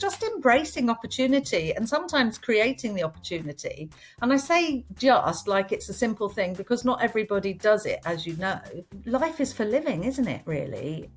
just embracing opportunity and sometimes creating the opportunity. And I say just like it's a simple thing because not everybody does it, as you know. Life is for living, isn't it, really?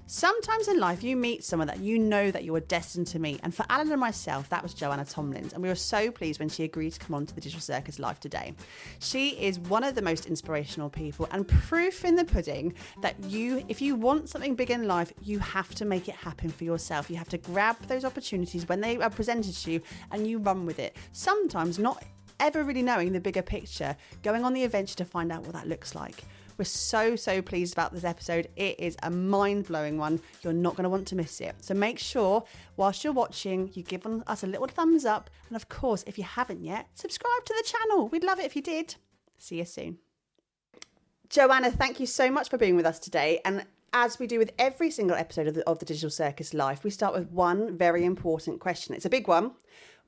Sometimes in life you meet someone that you know that you are destined to meet, and for Alan and myself that was Joanna Tomlins, and we were so pleased when she agreed to come on to the Digital Circus live today. She is one of the most inspirational people and proof in the pudding that if you want something big in life, you have to make it happen for yourself. You have to grab those opportunities when they are presented to you and you run with it, sometimes not ever really knowing the bigger picture, going on the adventure to find out what that looks like. We're so pleased about this episode. It is a mind-blowing one. You're not going to want to miss it. So make sure, whilst you're watching, you give us a little thumbs up. And of course, if you haven't yet, subscribe to the channel. We'd love it if you did. See you soon. Joanna, thank you so much for being with us today. And as we do with every single episode of the Digital Circus Live, we start with one very important question. It's a big one.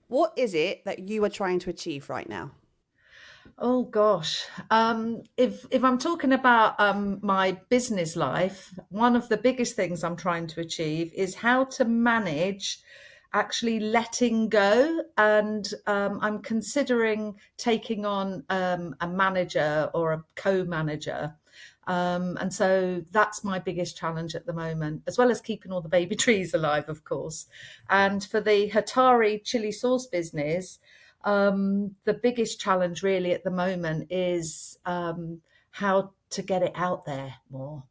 What is it that you are trying to achieve right now? Oh gosh, if I'm talking about my business life, one of the biggest things I'm trying to achieve is how to manage actually letting go, and I'm considering taking on a manager or a co-manager. And so that's my biggest challenge at the moment, as well as keeping all the baby trees alive, of course. And for the Hatari chili sauce business, the biggest challenge really at the moment is how to get it out there more,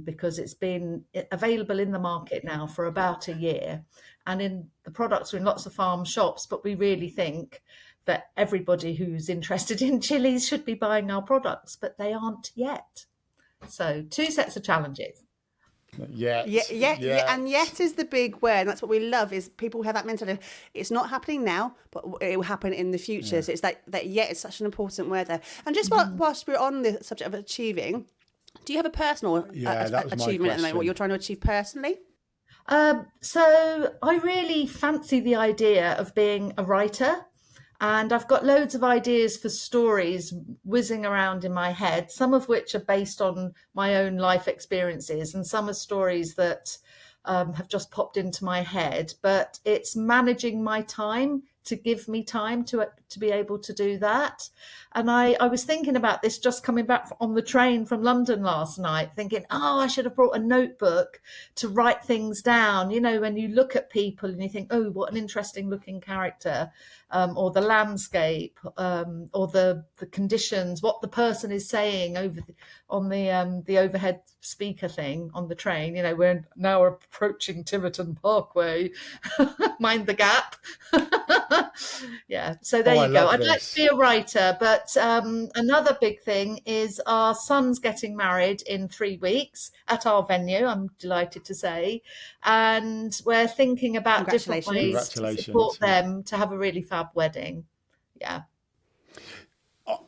because it's been available in the market now for about a year, and the products are in lots of farm shops, but we really think that everybody who's interested in chilies should be buying our products, but they aren't yet. So 2 sets of challenges. Yeah, and yet is the big word. And that's what we love, is people have that mentality. It's not happening now, but it will happen in the future. Yeah. So it's that yet is such an important word there. And just whilst we're on the subject of achieving, do you have a personal achievement at the moment, what you're trying to achieve personally? So I really fancy the idea of being a writer. And I've got loads of ideas for stories whizzing around in my head, some of which are based on my own life experiences, and some are stories that have just popped into my head. But it's managing my time to give me time to be able to do that. And I was thinking about this just coming back on the train from London last night, thinking, I should have brought a notebook to write things down. You know, when you look at people and you think, oh, what an interesting looking character, or the landscape, or the conditions, what the person is saying on the overhead speaker thing on the train. You know, we're now approaching Tiverton Parkway. Mind the gap. Yeah, so there you go. I'd like to be a writer, but another big thing is our son's getting married in 3 weeks at our venue, I'm delighted to say, and we're thinking about different ways to support them to have a really fab wedding. Yeah.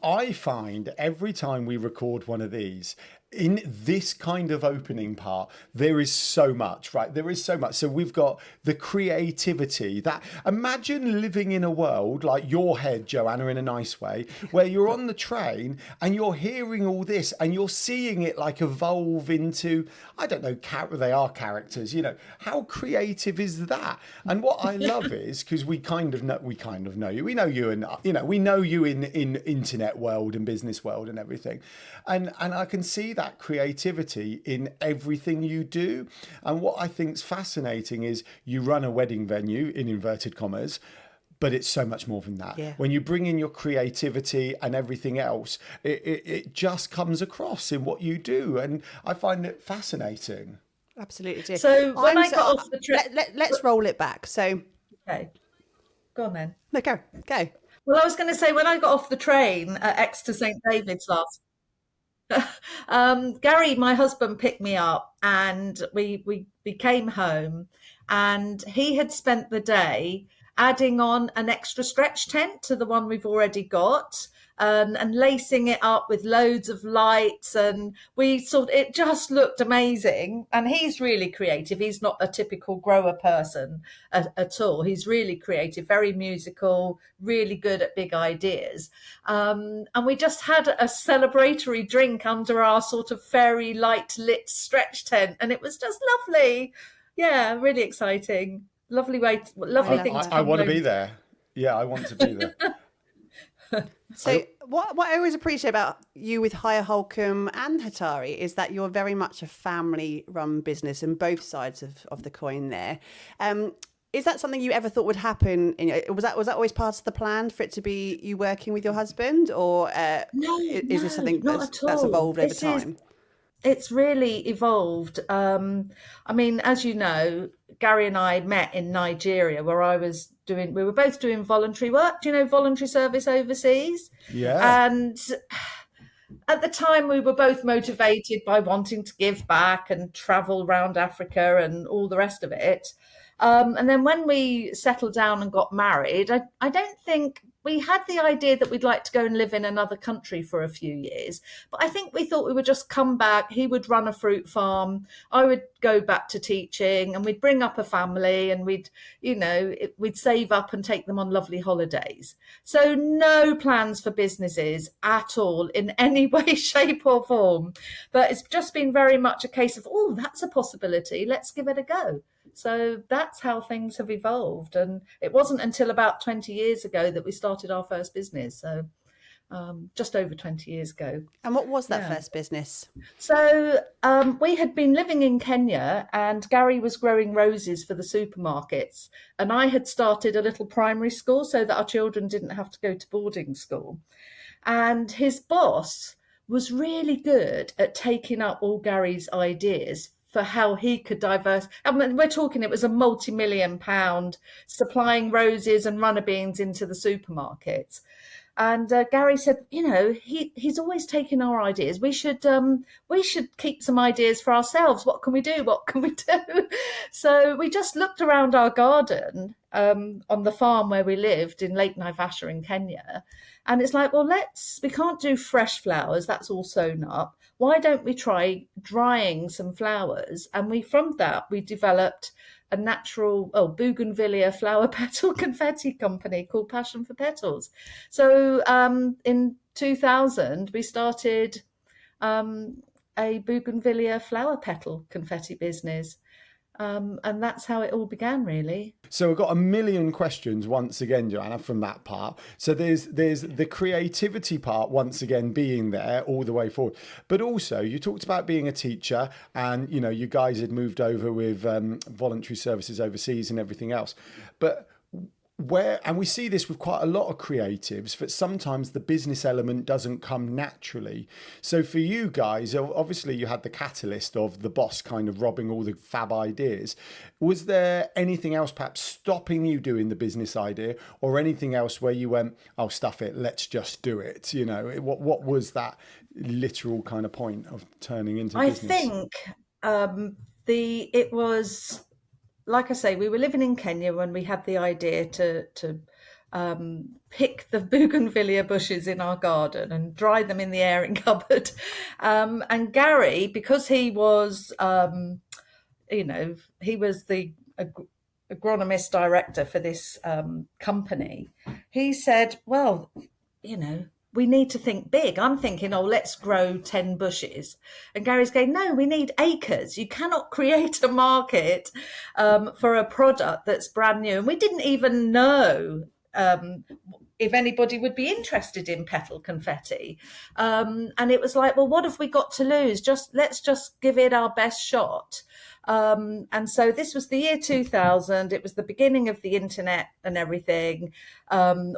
I find every time we record one of these, in this kind of opening part, there is so much, right? There is so much. So we've got the creativity that, imagine living in a world like your head, Joanna, in a nice way, where you're on the train and you're hearing all this and you're seeing it like evolve into, I don't know, they are characters, you know, how creative is that? And what I love is, because we kind of know you, we know you, and, you know, we know you in internet world and business world and everything. And I can see that creativity in everything you do. And what I think is fascinating is you run a wedding venue, in inverted commas, but it's so much more than that. Yeah. When you bring in your creativity and everything else, it just comes across in what you do. And I find it fascinating. Absolutely. So when I got off the train... Let's roll it back. So... Okay. Go on then. No, go. Well, I was going to say, when I got off the train at Exeter St. David's last... Gary, my husband, picked me up and we came home, and he had spent the day adding on an extra stretch tent to the one we've already got, and lacing it up with loads of lights, and it just looked amazing. And he's really creative. He's not a typical grower person at all. He's really creative, very musical, really good at big ideas. And we just had a celebratory drink under our sort of fairy light lit stretch tent, and it was just lovely. Yeah, really exciting. Lovely I lovely love thing to that. I come want to home be to. there. Yeah, I want to be there. So what I always appreciate about you with Hire Holcomb and Hatari is that you're very much a family-run business, and both sides of the coin there. Is that something you ever thought would happen? Was that always part of the plan for it to be you working with your husband, or No, is this no, something not at that's all. evolved over time? It's really evolved. I mean, as you know, Gary and I met in Nigeria, where we were both doing voluntary work, do you know, voluntary service overseas. Yeah. And at the time, we were both motivated by wanting to give back and travel around Africa and all the rest of it. And then when we settled down and got married, I don't think we had the idea that we'd like to go and live in another country for a few years. But I think we thought we would just come back. He would run a fruit farm. I would go back to teaching, and we'd bring up a family, and we'd save up and take them on lovely holidays. So no plans for businesses at all in any way, shape or form. But it's just been very much a case of, oh, that's a possibility. Let's give it a go. So that's how things have evolved. And it wasn't until about 20 years ago that we started our first business. So just over 20 years ago. And what was that Yeah. first business? So we had been living in Kenya, and Gary was growing roses for the supermarkets. And I had started a little primary school so that our children didn't have to go to boarding school. And his boss was really good at taking up all Gary's ideas for how he could diverse. I mean, we're talking, it was a multi-million-pound supplying roses and runner beans into the supermarkets. And Gary said, he's always taking our ideas. We should keep some ideas for ourselves. What can we do? What can we do? So we just looked around our garden on the farm where we lived in Lake Naivasha in Kenya. And it's like, well, we can't do fresh flowers. That's all sewn up. Why don't we try drying some flowers? And from that, we developed a natural bougainvillea flower petal confetti company called Passion for Petals. So in 2000, we started a bougainvillea flower petal confetti business. And that's how it all began, really. So we've got a million questions once again, Joanna, from that part. So there's the creativity part once again being there all the way forward. But also you talked about being a teacher, and you guys had moved over with voluntary services overseas and everything else. But and we see this with quite a lot of creatives, that sometimes the business element doesn't come naturally. So for you guys, obviously you had the catalyst of the boss kind of robbing all the fab ideas. Was there anything else perhaps stopping you doing the business idea, or anything else where you went, oh, stuff it, let's just do it? What was that literal kind of point of turning into business? I think it was, like I say, we were living in Kenya when we had the idea to pick the bougainvillea bushes in our garden and dry them in the airing cupboard. And Gary, because he was, he was the agronomist director for this company, he said, well, we need to think big. I'm thinking, let's grow 10 bushes. And Gary's going, no, we need acres. You cannot create a market for a product that's brand new. And we didn't even know if anybody would be interested in petal confetti. And it was like, well, what have we got to lose? Let's just give it our best shot. And so this was the year 2000. It was the beginning of the internet and everything.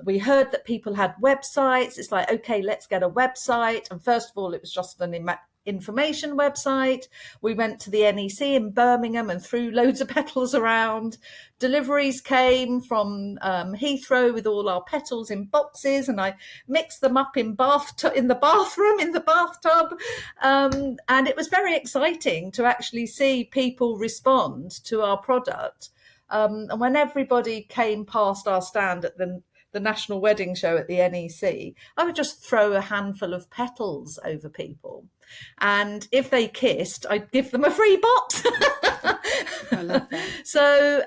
We heard that people had websites. It's like, okay, let's get a website. And first of all, it was just an information website. We went to the NEC in Birmingham and threw loads of petals around. Deliveries came from Heathrow with all our petals in boxes, and I mixed them up in the bathtub. And it was very exciting to actually see people respond to our product. And when everybody came past our stand at the National Wedding Show at the NEC, I would just throw a handful of petals over people. And if they kissed, I'd give them a free box. I love that. So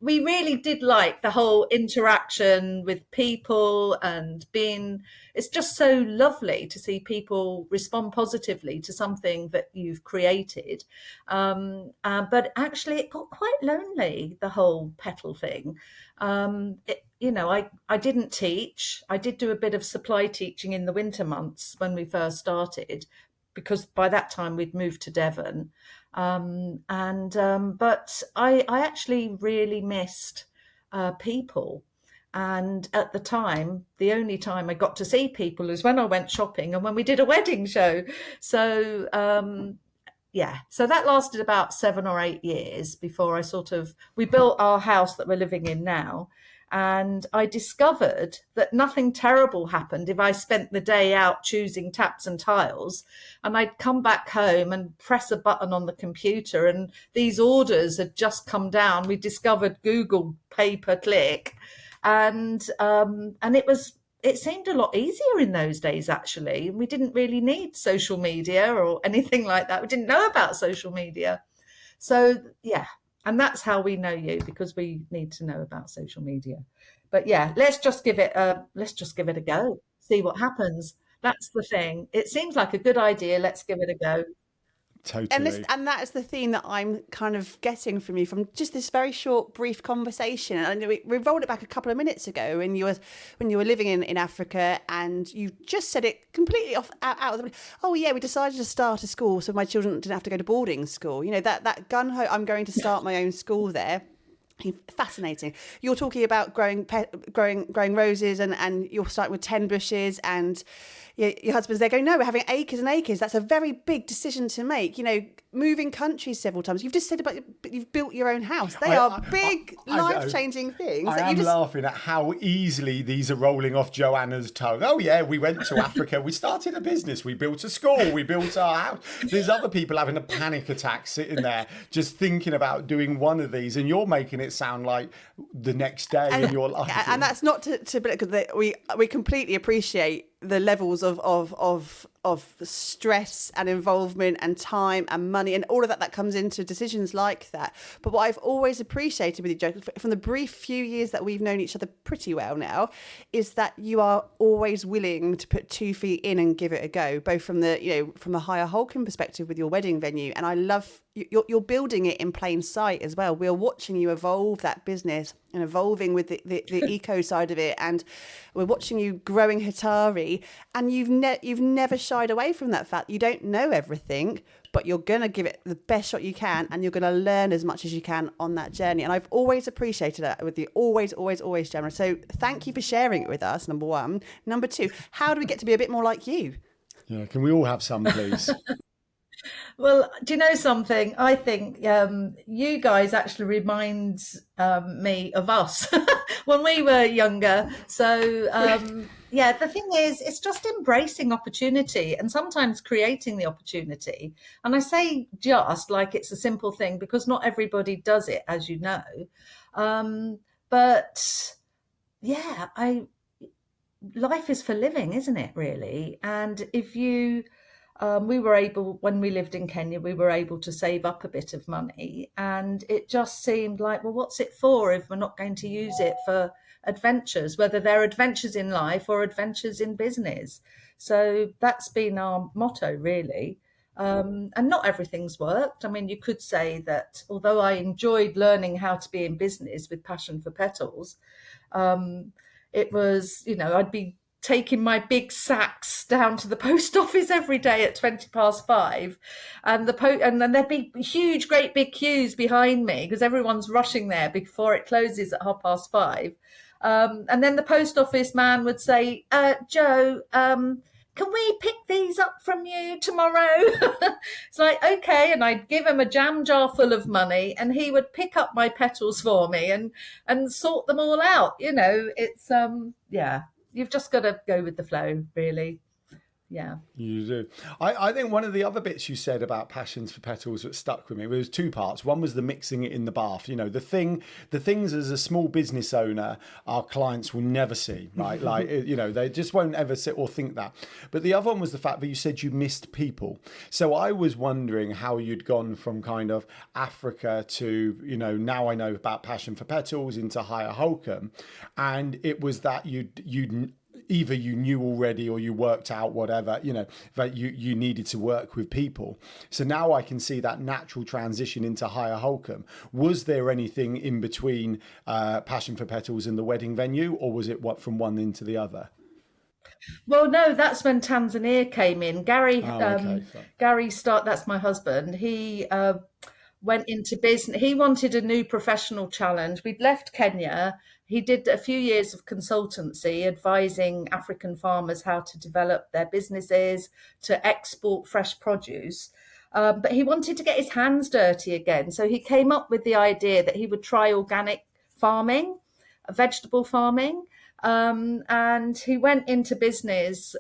we really did like the whole interaction with people, and being, it's just so lovely to see people respond positively to something that you've created. But actually it got quite lonely, the whole petal thing. I didn't teach. I did do a bit of supply teaching in the winter months when we first started, because by that time we'd moved to Devon. But I actually really missed people. And at the time, the only time I got to see people is when I went shopping and when we did a wedding show. So yeah, so that lasted about 7 or 8 years before we built our house that we're living in now. And I discovered that nothing terrible happened if I spent the day out choosing taps and tiles. And I'd come back home and press a button on the computer, and these orders had just come down. We discovered Google pay-per-click, and it seemed a lot easier in those days, actually. We didn't really need social media or anything like that. We didn't know about social media. So, yeah. And that's how we know you, because we need to know about social media. But yeah, let's just give it a go. See what happens. That's the thing. It seems like a good idea. Let's give it a go. Totally. And that is the theme that I'm kind of getting from you from just this very short, brief conversation. And we rolled it back a couple of minutes ago when you were living in Africa, and you just said it completely out of the. Oh yeah, we decided to start a school so my children didn't have to go to boarding school. You know, that gun ho. I'm going to start my own school there. Fascinating. You're talking about growing roses, and you're starting with 10 bushes, and your husband's there going, no, we're having acres and acres. That's a very big decision to make. You know, moving countries several times. You've just said about you've built your own house. They are big, life-changing things. I am laughing at how easily these are rolling off Joanna's tongue. Oh yeah, we went to Africa. We started a business. We built a school. We built our house. There's other people having a panic attack sitting there just thinking about doing one of these, and you're making it sound like the next day in your life. And that's not to because we completely appreciate the levels of stress and involvement and time and money and all of that comes into decisions like that. But what I've always appreciated with you, Jo, from the brief few years that we've known each other pretty well now, is that you are always willing to put 2 feet in and give it a go, both from the higher Holcomb perspective with your wedding venue. And I love you're building it in plain sight as well. We're watching you evolve that business and evolving with the eco side of it, and we're watching you growing Hitari, and you've never shied away from that fact. You don't know everything, but you're going to give it the best shot you can, and you're going to learn as much as you can on that journey. And I've always appreciated that with you. Always, always, always, Gemma. So thank you for sharing it with us, number one. Number two, how do we get to be a bit more like you? Yeah, can we all have some, please? Well, do you know something? I think you guys actually remind me of us when we were younger. So, yeah, the thing is, it's just embracing opportunity and sometimes creating the opportunity. And I say just like it's a simple thing because not everybody does it, as you know. But yeah, life is for living, isn't it, really? And if you... we were able, when we lived in Kenya, we were able to save up a bit of money, and it just seemed like, well, what's it for if we're not going to use it for adventures, whether they're adventures in life or adventures in business. So that's been our motto, really. And not everything's worked. I mean, you could say that although I enjoyed learning how to be in business with Passion for Petals, it was, I'd be taking my big sacks down to the post office every day at 5:20, and and there'd be great big queues behind me because everyone's rushing there before it closes at 5:30. And then the post office man would say, Jo, can we pick these up from you tomorrow? It's like, okay. And I'd give him a jam jar full of money and he would pick up my petals for me and sort them all out. It's, yeah. You've just got to go with the flow, really. Yeah. You do. I think one of the other bits you said about passions for petals that stuck with me was two parts. One was the mixing it in the bath. You know, the things as a small business owner, our clients will never see, right? Like, you know, they just won't ever sit or think that. But the other one was the fact that you said you missed people. So I was wondering how you'd gone from kind of Africa to, you know, now I know about passion for petals into Higher Holcomb. And it was that you'd either you knew already or you worked out whatever, you know, that you needed to work with people. So now I can see that natural transition into Higher Holcomb. Was there anything in between Passion for Petals and the wedding venue, or was it what from one into the other? Well, no, that's when Tanzania came in. Oh, okay. So, That's my husband. He went into business. He wanted a new professional challenge. We'd left Kenya. He did a few years of consultancy advising African farmers how to develop their businesses, to export fresh produce. But he wanted to get his hands dirty again. So he came up with the idea that he would try organic farming, vegetable farming. And he went into business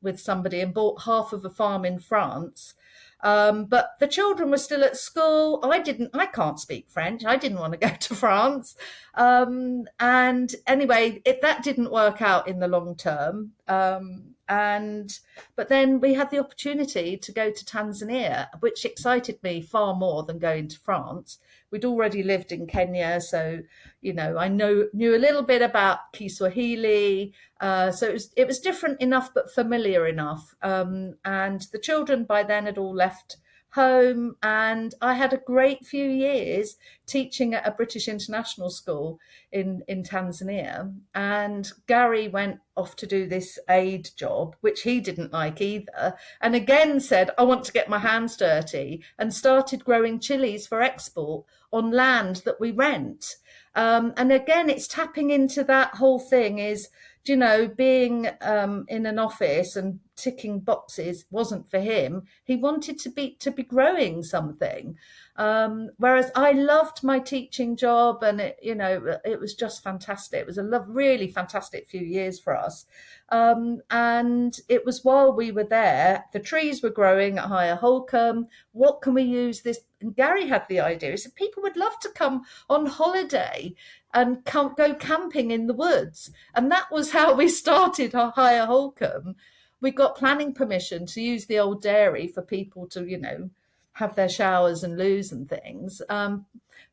with somebody and bought half of a farm in France. But the children were still at school. I can't speak French. I didn't want to go to France. And anyway, that didn't work out in the long term. But then we had the opportunity to go to Tanzania, which excited me far more than going to France. We'd already lived in Kenya, so I knew a little bit about Kiswahili. So it was different enough, but familiar enough. And the children by then had all left home, and I had a great few years teaching at a British international school in Tanzania. And Gary went off to do this aid job, which he didn't like either, and again said, I want to get my hands dirty, and started growing chilies for export on land that we rent. And again, it's tapping into that whole thing is, being in an office and ticking boxes wasn't for him. He wanted to be growing something. Whereas I loved my teaching job, and it was just fantastic. It was a really fantastic few years for us. And it was while we were there, the trees were growing at Higher Holcomb. What can we use this? And Gary had the idea. He said people would love to come on holiday and go camping in the woods. And that was how we started our Higher Holcomb. We got planning permission to use the old dairy for people to, have their showers and loos and things. And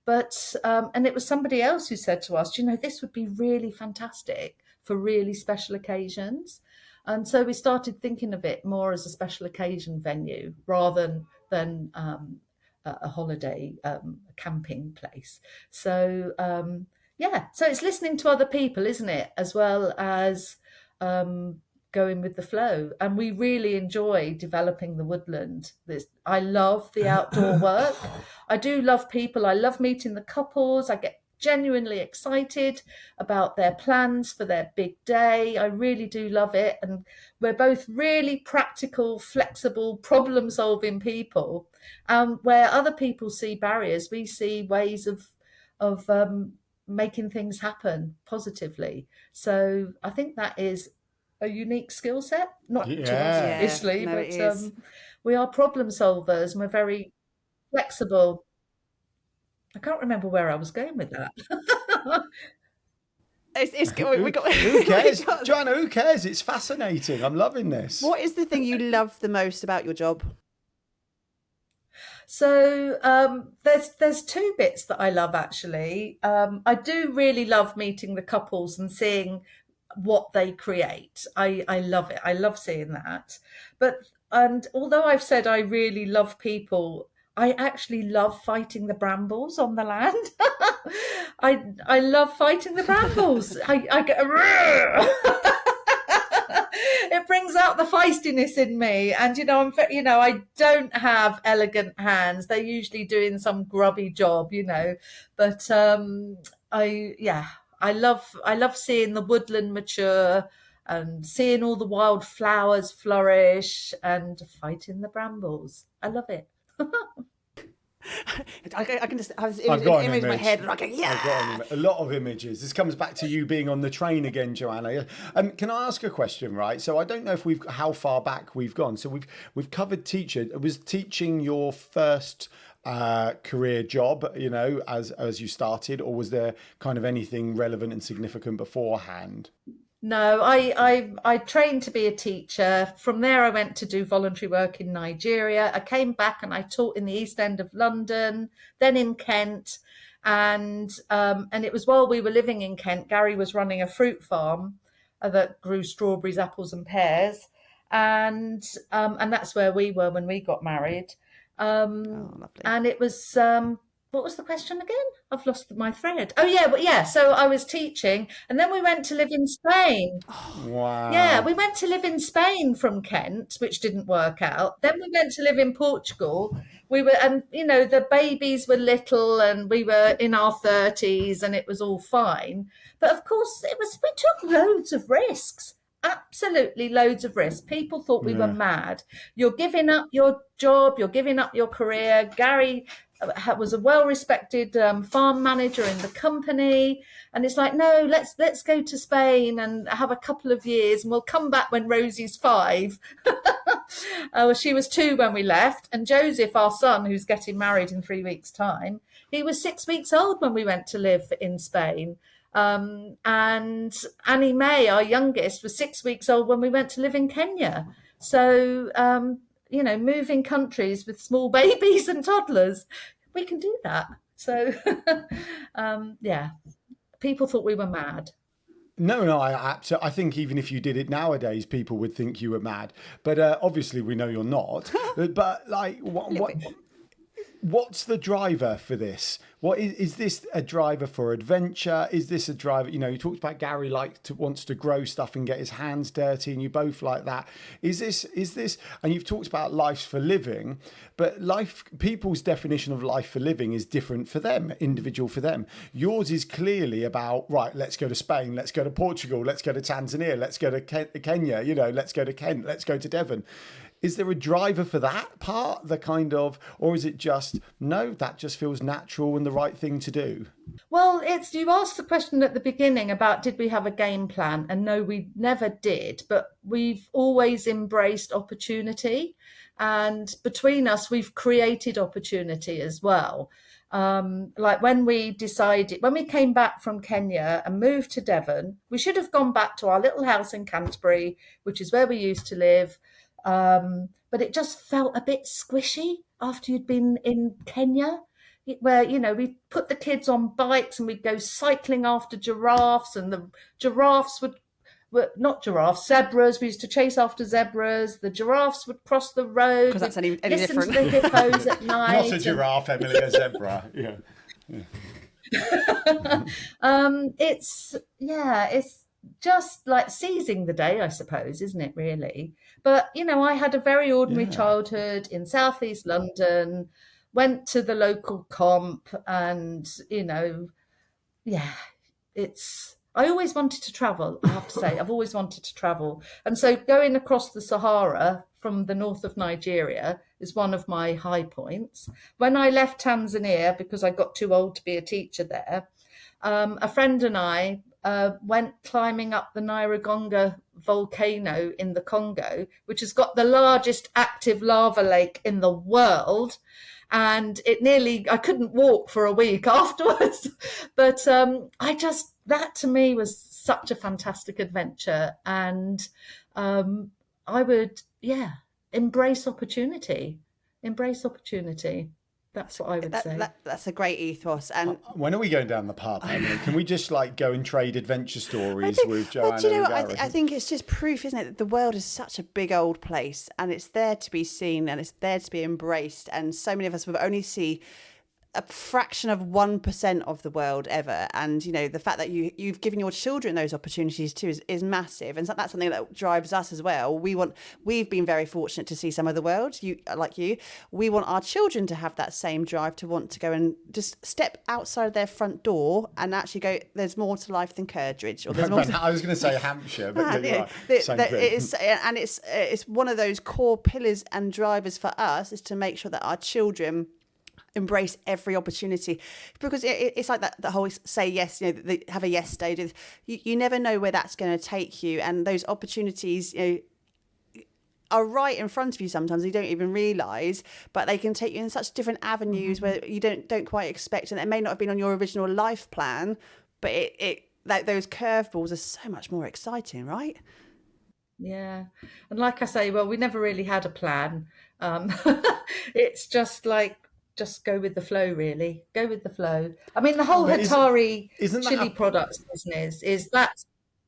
it was somebody else who said to us, this would be really fantastic for really special occasions. And so we started thinking of it more as a special occasion venue rather than a holiday camping place. So, so it's listening to other people, isn't it? As well as going with the flow. And we really enjoy developing the woodland. I love the outdoor work. I do love people. I love meeting the couples. I get genuinely excited about their plans for their big day. I really do love it. And we're both really practical, flexible, problem-solving people. Where other people see barriers, we see ways of making things happen positively. So I think that is a unique skill set, not to us, yeah. obviously, no, but it is. we are problem solvers and we're very flexible. I can't remember where I was going with that. We got, Who cares? we got- Joanna, who cares? It's fascinating. I'm loving this. What is the thing you love the most about your job? So there's two bits that I love actually. I do really love meeting the couples and seeing what they create. I love it. I love seeing that. And although I've said I really love people, I actually love fighting the brambles on the land. I love fighting the brambles. I get it brings out the feistiness in me, and I don't have elegant hands. They're usually doing some grubby job, but I love seeing the woodland mature and seeing all the wild flowers flourish and fighting the brambles. I love it. I can just have this I've got an image in my image. head, and I go, yeah. I've got a lot of images. This comes back to you being on the train again, Joanna. Can I ask a question? Right. So I don't know if how far back we've gone. So we've covered teacher. Was teaching your first career job? As you started, or was there kind of anything relevant and significant beforehand? No, I trained to be a teacher. From there, I went to do voluntary work in Nigeria. I came back and I taught in the East End of London, then in Kent, and it was while we were living in Kent. Gary was running a fruit farm that grew strawberries, apples, and pears, and that's where we were when we got married. Oh, lovely. And it was what was the question again? I've lost my thread. Oh yeah, but yeah. So I was teaching, and then we went to live in Spain. Yeah, Wow. we went to live in Spain from Kent, which didn't work out. Then we went to live in Portugal. And the babies were little, and we were in our 30s, and it was all fine. But of course, we took loads of risks. Absolutely loads of risks. People thought we were Yeah. mad. You're giving up your job, you're giving up your career. Gary was a well-respected farm manager in the company, and it's like, no, let's go to Spain and have a couple of years, and we'll come back when Rosie's 5. Well, she was 2 when we left, and Joseph, our son, who's getting married in 3 weeks' time, he was 6 weeks old when we went to live in Spain. And Annie May, our youngest, was 6 weeks old when we went to live in Kenya. So, moving countries with small babies and toddlers, we can do that. So, yeah, people thought we were mad. No, I think even if you did it nowadays, people would think you were mad. But obviously, we know you're not. But like, what's the driver for this? What is this a driver for adventure? Is this a driver? You talked about Gary wants to grow stuff and get his hands dirty, and you both like that. Is this? And you've talked about life for living, but people's definition of life for living is different for them, individual for them. Yours is clearly about, right, let's go to Spain, let's go to Portugal, let's go to Tanzania, let's go to Kenya. Let's go to Kent, let's go to Devon. Is there a driver for that part, or is it just, no, that just feels natural and the right thing to do? Well, you asked the question at the beginning about did we have a game plan, and no, we never did, but we've always embraced opportunity, and between us, we've created opportunity as well. Like when we came back from Kenya and moved to Devon, we should have gone back to our little house in Canterbury, which is where we used to live. But it just felt a bit squishy after you'd been in Kenya, where, we put the kids on bikes and we'd go cycling after giraffes, and the giraffes were not giraffes, zebras. We used to chase after zebras. The giraffes would cross the road. Because that's any listen different. to the hippos at night. Not a giraffe, Emily, a zebra. Yeah. It's just like seizing the day, I suppose, isn't it, really? But, I had a very ordinary childhood in southeast London, went to the local comp, and, I always wanted to travel, I have to say. I've always wanted to travel. And so going across the Sahara from the north of Nigeria is one of my high points. When I left Tanzania, because I got too old to be a teacher there, a friend and I went climbing up the Nyiragongo volcano in the Congo, which has got the largest active lava lake in the world. And I couldn't walk for a week afterwards. But that to me was such a fantastic adventure. And I would, embrace opportunity. Embrace opportunity. That's what I would say. That's a great ethos. And when are we going down the pub, Emily? Can we just go and trade adventure stories with Joanna do you know and what? Gary? I think it's just proof, isn't it, that the world is such a big old place, and it's there to be seen, and it's there to be embraced. And so many of us will only see a fraction of 1% of the world ever, and the fact that you've given your children those opportunities too is massive, and that's something that drives us as well. We've been very fortunate to see some of the world. We want our children to have that same drive, to want to go and just step outside their front door and actually go, there's more to life than Curdridge, or there's more I was going to say Hampshire, but you're right. Same thing. It's one of those core pillars and drivers for us, is to make sure that our children embrace every opportunity, because it's like that whole say yes, have a yes day. You never know where that's going to take you, and those opportunities, are right in front of you sometimes you don't even realize, but they can take you in such different avenues where you don't quite expect, and it may not have been on your original life plan, but it like those curveballs are so much more exciting, right? Yeah. And like I say, well, we never really had a plan. It's just go with the flow, really. Go with the flow. I mean, the whole But Hatari isn't that chili products business is that,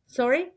sorry?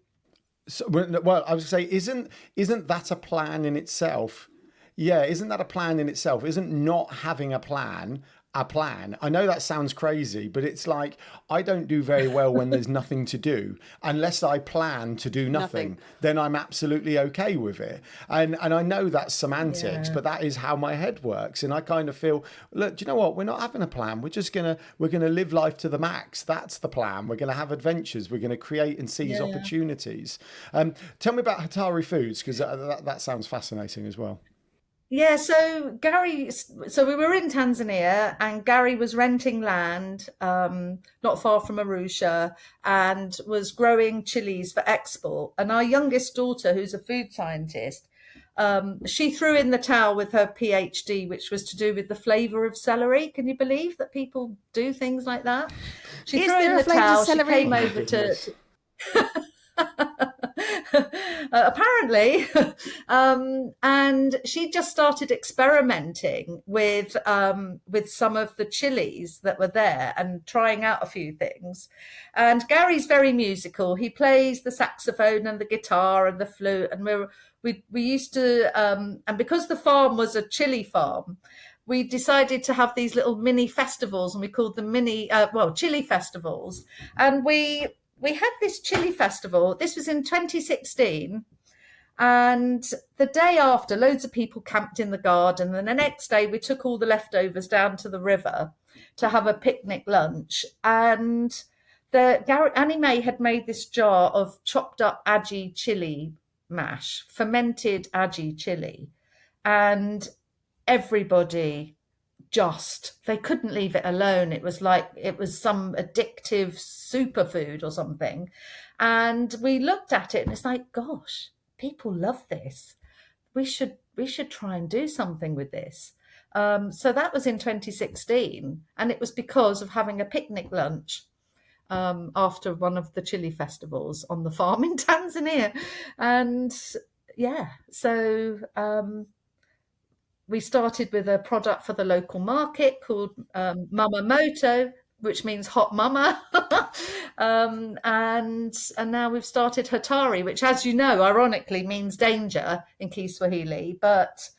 so, well, I was going to say, isn't that a plan in itself? Yeah, isn't that a plan in itself? Isn't not having a plan a plan? I know that sounds crazy, but it's like I don't do very well when there's nothing to do. Unless I plan to do nothing, then I'm absolutely okay with it. And I know that's semantics, Yeah. but that is how my head works. And I kind of feel, look, do you know what? We're not having a plan. We're gonna live life to the max. That's the plan. We're gonna have adventures. We're gonna create and seize Yeah. opportunities. Tell me about Hatari Foods, because that sounds fascinating as well. Yeah, so we were in Tanzania and Gary was renting land not far from Arusha and was growing chilies for export. And our youngest daughter, who's a food scientist, she threw in the towel with her PhD, which was to do with the flavour of celery. Can you believe that people do things like that? She Is threw in there a the flavour of towel, she celery? came Oh my over to goodness. apparently, and she just started experimenting with some of the chilies that were there and trying out a few things. And Gary's very musical. He plays the saxophone and the guitar and the flute, and we used to and because the farm was a chili farm, we decided to have these little mini festivals, and we called them chili festivals. And we had this chili festival. This was in 2016. And the day after, loads of people camped in the garden. And the next day, we took all the leftovers down to the river to have a picnic lunch. And Annie Mae had made this jar of chopped up aji chili mash, fermented aji chili. And everybody they couldn't leave it alone. It was like it was some addictive superfood or something. And we looked at it and it's like, gosh, people love this. We should try and do something with this. So that was in 2016, and it was because of having a picnic lunch after one of the chili festivals on the farm in Tanzania. And yeah, so we started with a product for the local market called Mama Moto, which means hot mama. And now we've started Hatari, which, as you know, ironically means danger in Kiswahili. But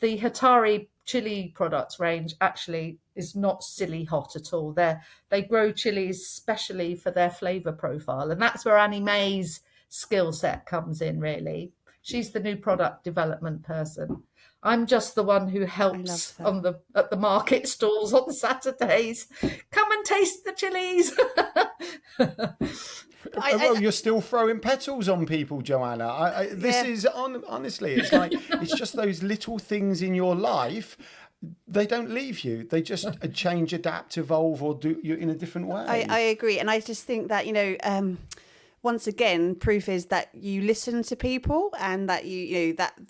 the Hatari chili products range actually is not silly hot at all. They grow chilies specially for their flavour profile. And that's where Annie Mae's skill set comes in, really. She's the new product development person. I'm just the one who I love helps that. at the market stalls on Saturdays. Come and taste the chilies. Well, you're still throwing petals on people, Joanna. This Yeah. is honestly, it's like it's just those little things in your life. They don't leave you. They just change, adapt, evolve, or do you in a different way. I agree, and I just think that once again, proof is that you listen to people, and that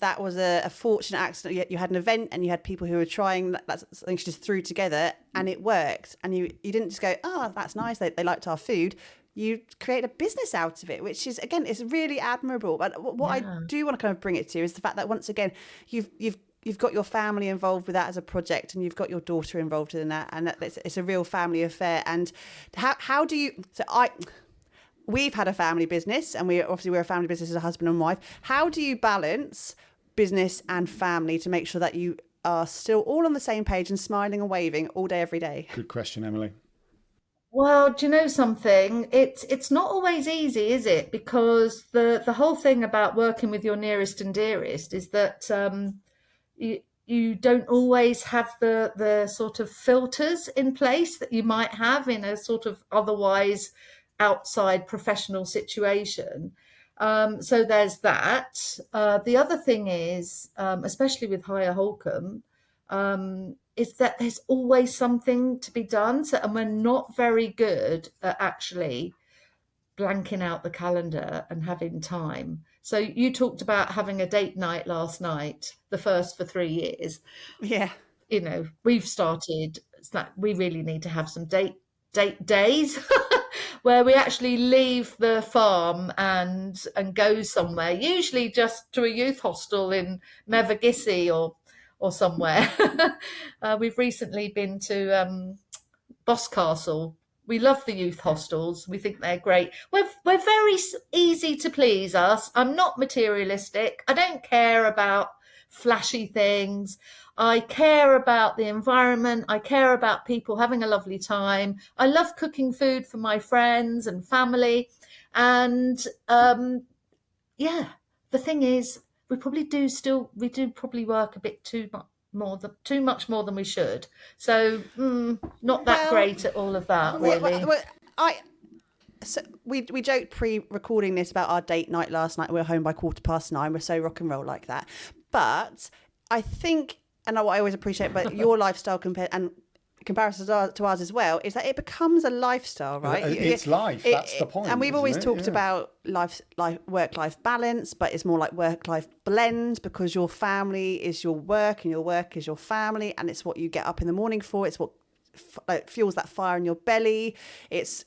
that was a fortunate accident. You had an event, and you had people who were trying. That's something she just threw together, and it worked. And you didn't just go, "Oh, that's nice. They liked our food." You create a business out of it, which is again, it's really admirable. But what I do want to kind of bring it to is the fact that once again, you've got your family involved with that as a project, and you've got your daughter involved in that, and it's a real family affair. And how do you? We've had a family business, and we're a family business as a husband and wife. How do you balance business and family to make sure that you are still all on the same page and smiling and waving all day, every day? Good question, Emily. Well, do you know something? It's not always easy, is it? Because the whole thing about working with your nearest and dearest is that you don't always have the sort of filters in place that you might have in a sort of otherwise outside professional situation. So there's that. The other thing is, especially with Hire Holcomb, is that there's always something to be done. So, and we're not very good at actually blanking out the calendar and having time. So you talked about having a date night last night, the first for 3 years. Yeah. We've started, it's that we really need to have some date days where we actually leave the farm and go somewhere, usually just to a youth hostel in Mevagissey or somewhere. We've recently been to Boscastle. We love the youth hostels. We think they're great. We're very easy to please us. I'm not materialistic. I don't care about flashy things. I care about the environment. I care about people having a lovely time. I love cooking food for my friends and family. And yeah, the thing is, we do probably work a bit too much more than we should. So not that great at all of that, really. So we joked pre-recording this about our date night last night. We were home by 9:15. We're so rock and roll like that. But I think, and what I always appreciate about your lifestyle comparison to ours as well, is that it becomes a lifestyle, right? It's life. That's the point. And we've always talked about work-life balance, but it's more like work-life blend, because your family is your work and your work is your family, and it's what you get up in the morning for. It's what fuels that fire in your belly. It's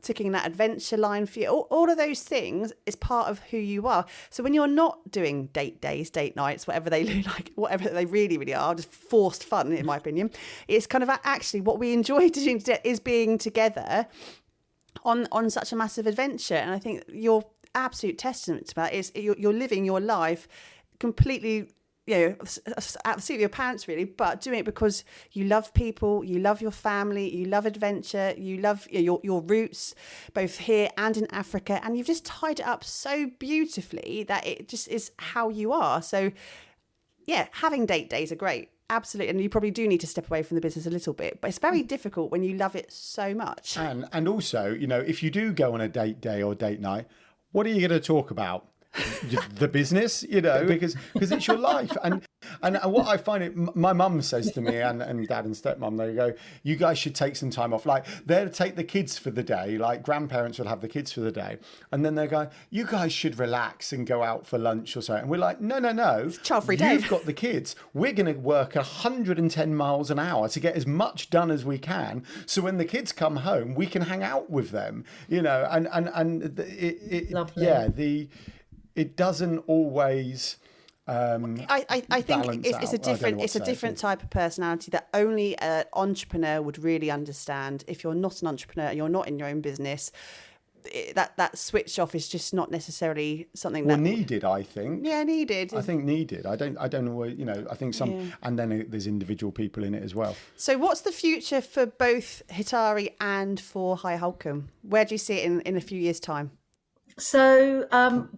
ticking that adventure line for you. All of those things is part of who you are. So when you're not doing date days, date nights, whatever they look like, whatever they really, really are, just forced fun, in my opinion, it's kind of actually what we enjoy doing is being together on such a massive adventure. And I think your absolute testament to that is you're living your life completely, at the seat of your pants, really, but doing it because you love people, you love your family, you love adventure, you love your roots, both here and in Africa, and you've just tied it up so beautifully that it just is how you are. So, yeah, having date days are great, absolutely, and you probably do need to step away from the business a little bit, but it's very difficult when you love it so much. And also, if you do go on a date day or date night, what are you going to talk about? The business, because it's your life. And what I find my mum says to me, and dad and stepmom, they go, you guys should take some time off. Like, they'll take the kids for the day, like grandparents will have the kids for the day, and then they go, you guys should relax and go out for lunch or so. And we're like, no, child-free day. You've got the kids. We're going to work 110 miles an hour to get as much done as we can, so when the kids come home, we can hang out with them, Lovely. It doesn't always. I think it's a different type of personality that only an entrepreneur would really understand. If you're not an entrepreneur, you're not in your own business, that switch off is just not necessarily something needed. I think. Yeah, needed. I think needed. I don't know. I think some, and then there's individual people in it as well. So, what's the future for both Hitari and for Higher Holcomb? Where do you see it in a few years' time? So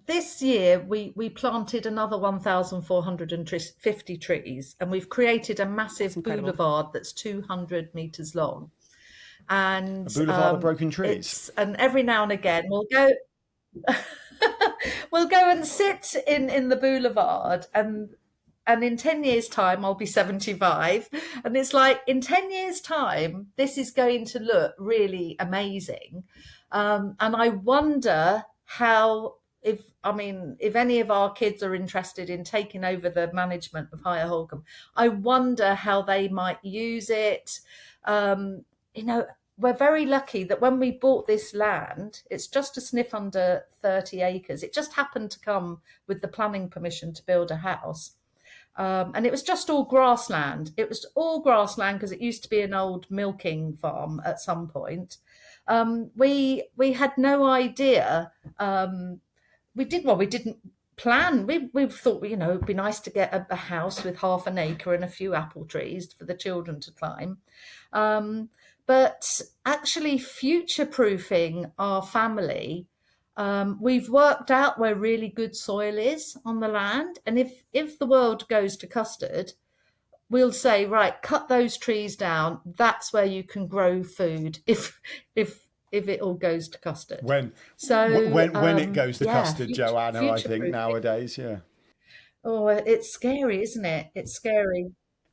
this year we planted another 1,450 trees, and we've created a massive boulevard that's 200 metres long. And a boulevard of broken trees. And every now and again we'll go and sit in the boulevard, and in 10 years' time I'll be 75, and it's like, in 10 years' time this is going to look really amazing. And I wonder if any of our kids are interested in taking over the management of Higher Holcomb, I wonder how they might use it. We're very lucky that when we bought this land, it's just a sniff under 30 acres. It just happened to come with the planning permission to build a house. And it was just all grassland. It was all grassland because it used to be an old milking farm at some point. We had no idea. We didn't plan. We thought, it'd be nice to get a house with half an acre and a few apple trees for the children to climb. But actually future-proofing our family, we've worked out where really good soil is on the land. And if the world goes to custard, we'll say, right, cut those trees down. That's where you can grow food if it all goes to custard. When it goes to custard, Joanna, I think nowadays, yeah. Oh, it's scary, isn't it? It's scary.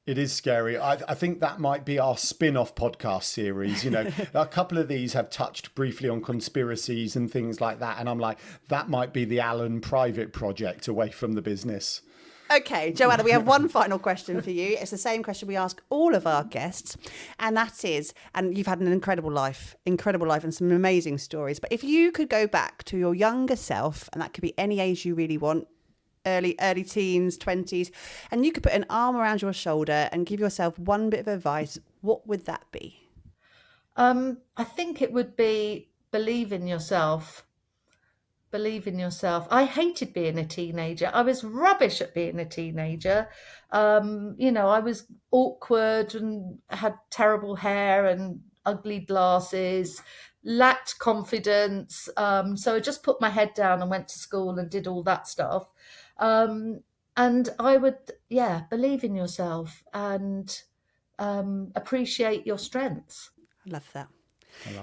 It is scary. I think that might be our spin-off podcast series. You know, a couple of these have touched briefly on conspiracies and things like that. And I'm like, that might be the Alan private project away from the business. Okay, Joanna, we have one final question for you. It's the same question we ask all of our guests. And that is, and you've had an incredible life and some amazing stories. But if you could go back to your younger self, and that could be any age you really want, early teens, 20s, and you could put an arm around your shoulder and give yourself one bit of advice, what would that be? I think it would be believe in yourself. Believe in yourself. I hated being a teenager. I was rubbish at being a teenager. I was awkward and had terrible hair and ugly glasses, lacked confidence. So I just put my head down and went to school and did all that stuff. And I would, believe in yourself and appreciate your strengths. I love that.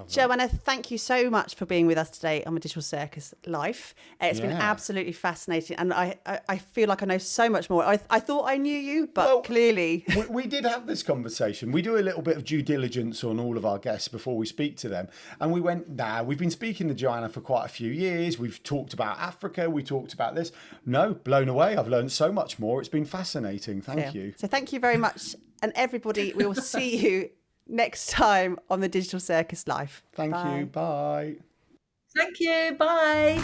Joanna, thank you so much for being with us today on the Digital Circus Life. It's been absolutely fascinating, and I feel like I know so much more. I thought I knew you, but clearly... we did have this conversation. We do a little bit of due diligence on all of our guests before we speak to them. And we went, we've been speaking to Joanna for quite a few years. We've talked about Africa. We talked about this. No, blown away. I've learned so much more. It's been fascinating. Thank you. So thank you very much. And everybody, we will see you next time on the Digital Circus Live. Thank you. Bye. Thank you. Bye.